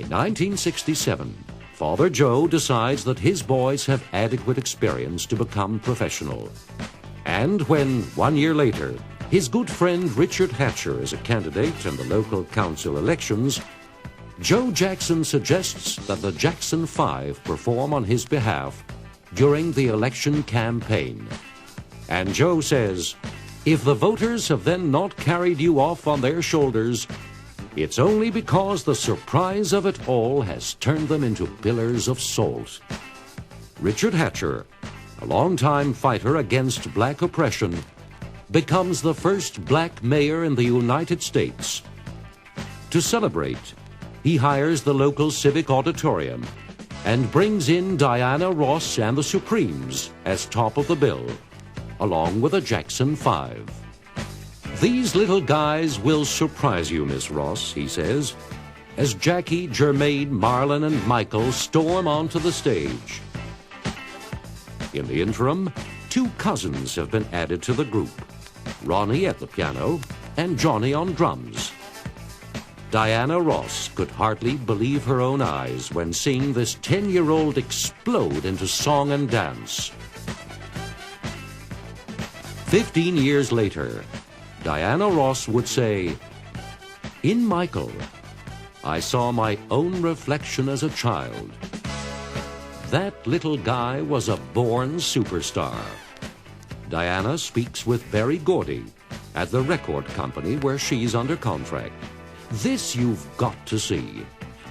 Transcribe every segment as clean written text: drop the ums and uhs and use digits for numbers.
In 1967, Father Joe decides that his boys have adequate experience to become professional. And when, 1 year later, his good friend Richard Hatcher is a candidate in the local council elections, Joe Jackson suggests that the Jackson 5 perform on his behalf during the election campaign. And Joe says, if the voters have then not carried you off on their shoulders, it's only because the surprise of it all has turned them into pillars of salt. Richard Hatcher, a longtime fighter against black oppression, becomes the first black mayor in the United States. To celebrate, he hires the local civic auditorium and brings in Diana Ross and the Supremes as top of the bill, along with a Jackson 5. These little guys will surprise you, Miss Ross, he says, as Jackie, Jermaine, Marlon, and Michael storm onto the stage. In the interim, 2 cousins have been added to the group, Ronnie at the piano and Johnny on drums. Diana Ross could hardly believe her own eyes when seeing this 10-year-old explode into song and dance. 15 years later, Diana Ross would say, in Michael, I saw my own reflection as a child. That little guy was a born superstar. Diana speaks with Berry Gordy at the record company where she's under contract. This you've got to see.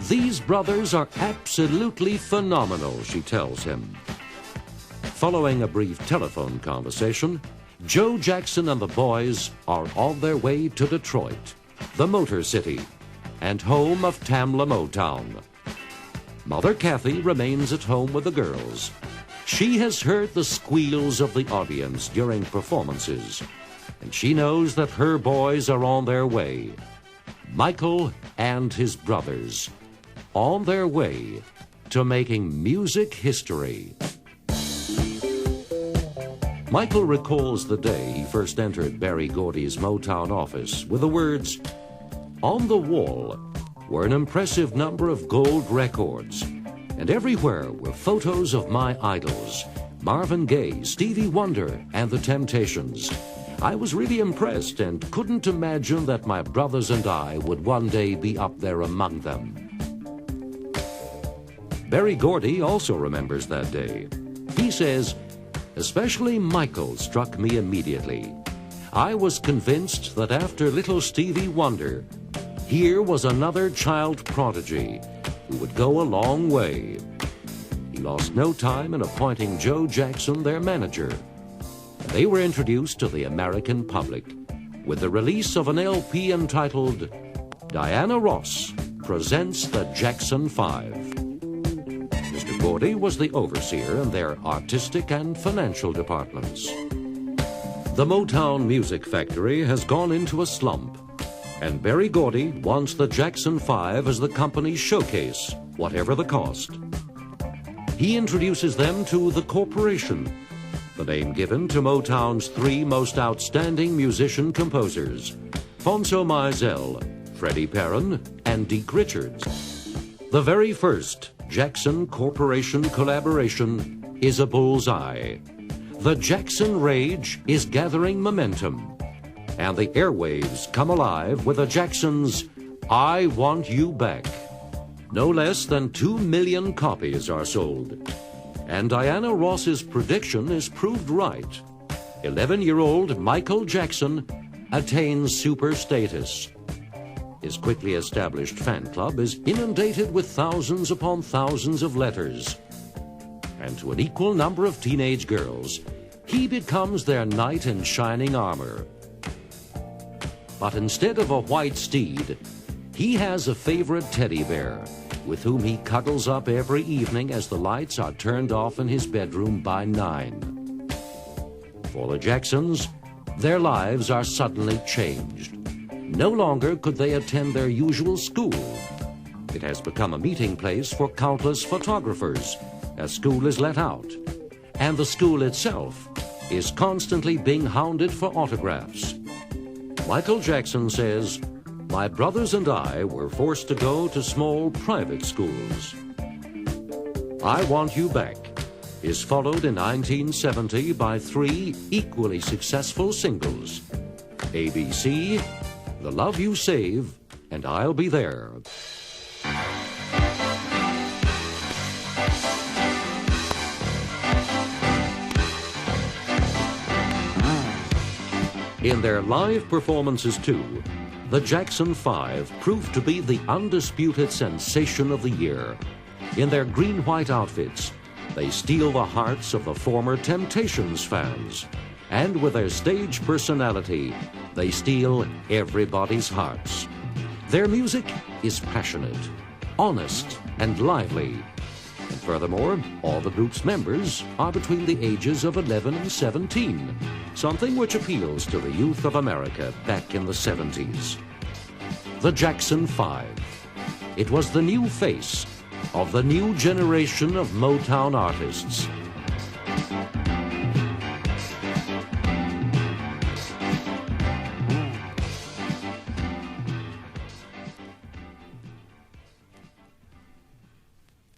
These brothers are absolutely phenomenal, she tells him. Following a brief telephone conversation, Joe Jackson and the boys are on their way to Detroit, the Motor City, and home of Tamla Motown. Mother Kathy remains at home with the girls. She has heard the squeals of the audience during performances, and she knows that her boys are on their way. Michael and his brothers, on their way to making music history. Michael recalls the day he first entered Berry Gordy's Motown office with the words, on the wall were an impressive number of gold records, and everywhere were photos of my idols, Marvin Gaye, Stevie Wonder, and The Temptations. I was really impressed and couldn't imagine that my brothers and I would one day be up there among them. Berry Gordy also remembers that day. He says, especially Michael struck me immediately. I was convinced that after little Stevie Wonder, here was another child prodigy who would go a long way. He lost no time in appointing Joe Jackson their manager. They were introduced to the American public with the release of an LP entitled Diana Ross Presents the Jackson 5. Mr. Gordy was the overseer in their artistic and financial departments. The Motown Music Factory has gone into a slump, and Berry Gordy wants the Jackson 5 as the company's showcase, whatever the cost. He introduces them to the Corporation, the name given to Motown's 3 most outstanding musician-composers, Fonso Mizell, Freddie Perrin, and Deke Richards. The very first Jackson Corporation collaboration is a bullseye. The Jackson Rage is gathering momentum, and the airwaves come alive with the Jacksons' I Want You Back. No less than 2 million copies are sold, and Diana Ross's prediction is proved right. 11-year-old Michael Jackson attains super status. His quickly established fan club is inundated with thousands upon thousands of letters. And to an equal number of teenage girls, he becomes their knight in shining armor. But instead of a white steed, he has a favorite teddy bear with whom he cuddles up every evening as the lights are turned off in his bedroom by 9. For the Jacksons, their lives are suddenly changed. No longer could they attend their usual school. It has become a meeting place for countless photographers as school is let out, and the school itself is constantly being hounded for autographs. Michael Jackson says, my brothers and I were forced to go to small private schools. I Want You Back is followed in 1970 by 3 equally successful singles: ABC, The Love You Save, and I'll Be There. In their live performances too, the Jackson 5 proved to be the undisputed sensation of the year. In their green-white outfits, they steal the hearts of the former Temptations fans. And with their stage personality, they steal everybody's hearts. Their music is passionate, honest, and lively. And furthermore, all the group's members are between the ages of 11 and 17, something which appeals to the youth of America back in the 70s. The Jackson 5. It was the new face of the new generation of Motown artists.